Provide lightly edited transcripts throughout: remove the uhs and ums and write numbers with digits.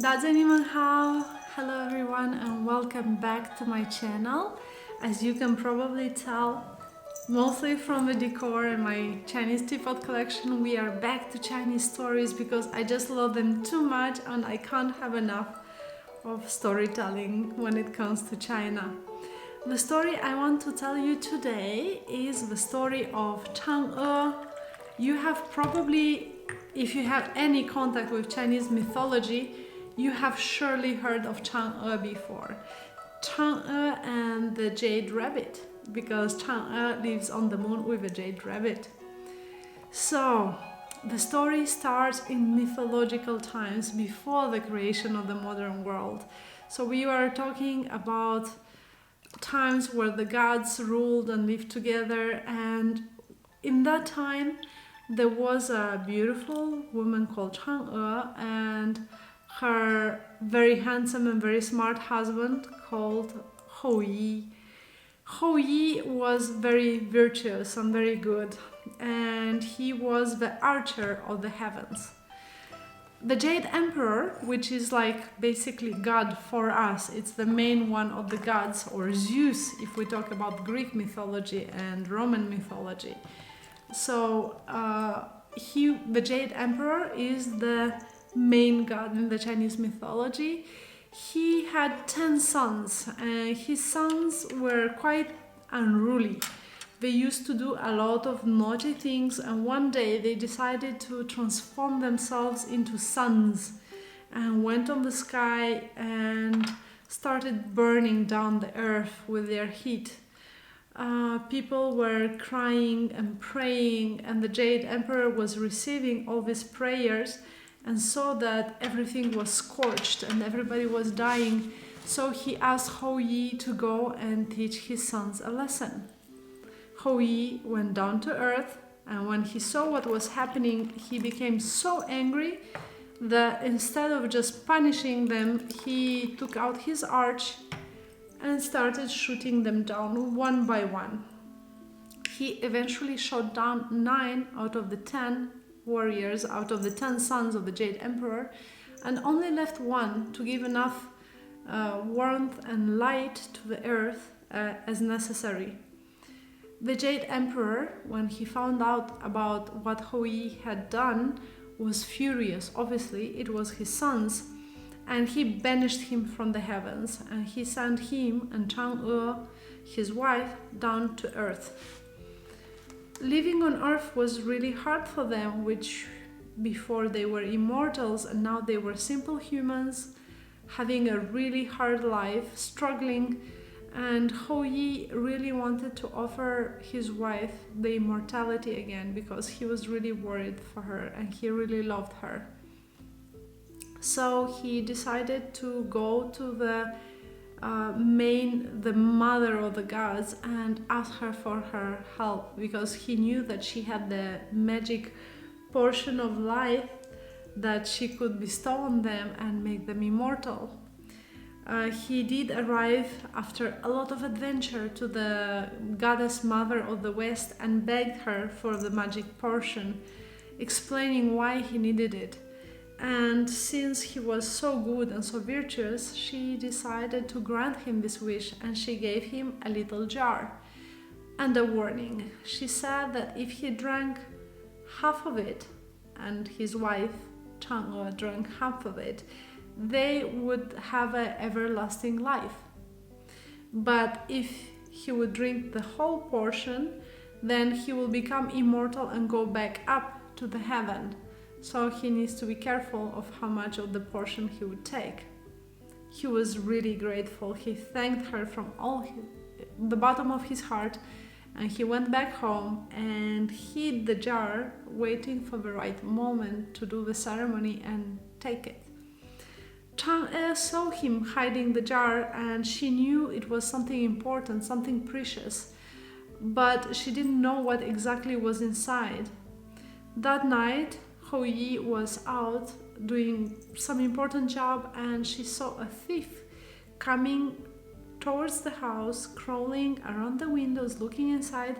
That's anyone how. Hello everyone and welcome back to my channel. As you can probably tell, mostly from the decor and my Chinese teapot collection, we are back to Chinese stories because I just love them too much and I can't have enough of storytelling when it comes to China. The story I want to tell you today is the story of Chang'e. You have probably, if you have any contact with Chinese mythology, you have surely heard of Chang'e before. Chang'e and the Jade Rabbit, because Chang'e lives on the moon with a Jade Rabbit. So, the story starts in mythological times before the creation of the modern world. So we are talking about times where the gods ruled and lived together, and in that time there was a beautiful woman called Chang'e and her very handsome and very smart husband called Hou Yi. Hou Yi was very virtuous and very good, and he was the archer of the heavens. The Jade Emperor, which is like basically God for us, it's the main one of the gods, or Zeus if we talk about Greek mythology and Roman mythology. So the Jade Emperor is the main god in the Chinese mythology. He had 10 sons and his sons were quite unruly. They used to do a lot of naughty things, and one day they decided to transform themselves into suns and went on the sky and started burning down the earth with their heat. People were crying and praying, and the Jade Emperor was receiving all these prayers and saw that everything was scorched and everybody was dying. So he asked Hou Yi to go and teach his sons a lesson. Hou Yi went down to earth, and when he saw what was happening, he became so angry that instead of just punishing them, he took out his arch and started shooting them down one by one. He eventually shot down 9 out of the 10 warriors, out of the 10 sons of the Jade Emperor, and only left one to give enough warmth and light to the earth as necessary. The Jade Emperor, when he found out about what Hou Yi had done, was furious. Obviously, it was his sons, and he banished him from the heavens, and he sent him and Chang'e, his wife, down to earth. Living on earth was really hard for them, which before they were immortals and now they were simple humans, having a really hard life, struggling, and Hou Yi really wanted to offer his wife the immortality again because he was really worried for her and he really loved her. So he decided to go to the mother of the gods and ask her for her help, because he knew that she had the magic portion of life that she could bestow on them and make them immortal. He did arrive after a lot of adventure to the goddess mother of the west and begged her for the magic portion, explaining why he needed it. And since he was so good and so virtuous, she decided to grant him this wish, and she gave him a little jar and a warning. She said that if he drank half of it, and his wife Chang'e drank half of it, they would have an everlasting life. But if he would drink the whole portion, then he will become immortal and go back up to the heaven. So he needs to be careful of how much of the portion he would take. He was really grateful. He thanked her from the bottom of his heart, and he went back home and hid the jar, waiting for the right moment to do the ceremony and take it. Chang'e saw him hiding the jar, and she knew it was something important, something precious, but she didn't know what exactly was inside. That night, Hou Yi was out doing some important job, and she saw a thief coming towards the house, crawling around the windows, looking inside,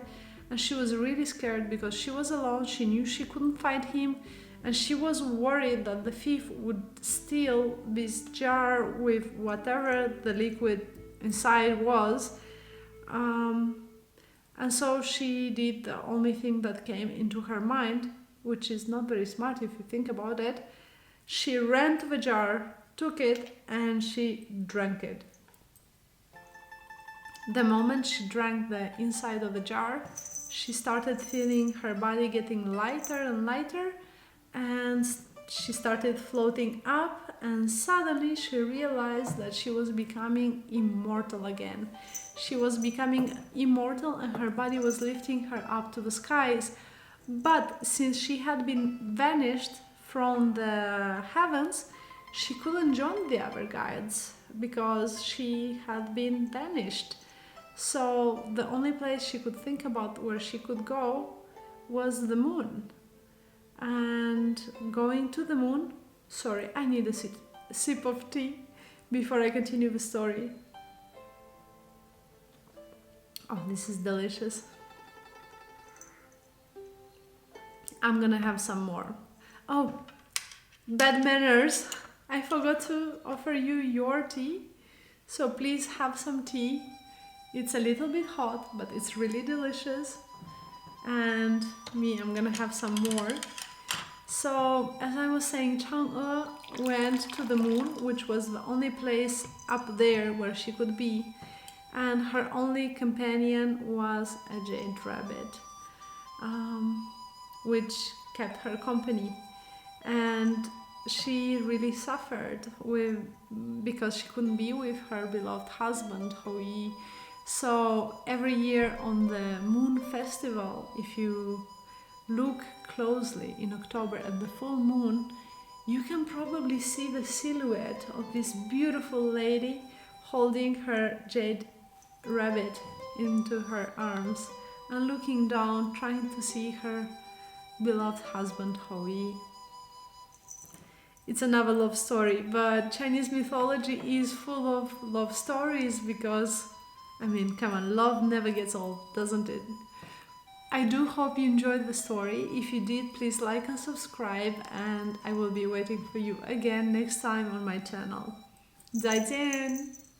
and she was really scared because she was alone. She knew she couldn't find him, and she was worried that the thief would steal this jar with whatever the liquid inside was. And so she did the only thing that came into her mind, which is not very smart if you think about it. She ran to the jar, took it, and she drank it. The moment she drank the inside of the jar, she started feeling her body getting lighter and lighter, and she started floating up, and suddenly she realized that she was becoming immortal again. She was becoming immortal and her body was lifting her up to the skies. But since she had been vanished from the heavens, she couldn't join the other gods because she had been vanished. So the only place she could think about where she could go was the moon. And going to the moon, sorry, I need a sip of tea before I continue the story. Oh, this is delicious. I'm gonna have some more. Oh, bad manners. I forgot to offer you your tea. So please have some tea. It's a little bit hot, but it's really delicious. And me, I'm gonna have some more. So, as I was saying, Chang'e went to the moon, which was the only place up there where she could be. And her only companion was a Jade Rabbit, which kept her company. And she really suffered because she couldn't be with her beloved husband, Hoi. So every year on the moon festival, if you look closely in October at the full moon, you can probably see the silhouette of this beautiful lady holding her Jade Rabbit into her arms and looking down, trying to see her beloved husband Hoi. It's another love story, but Chinese mythology is full of love stories because, I mean, come on, love never gets old, doesn't it? I do hope you enjoyed the story. If you did, please like and subscribe, and I will be waiting for you again next time on my channel. 再见!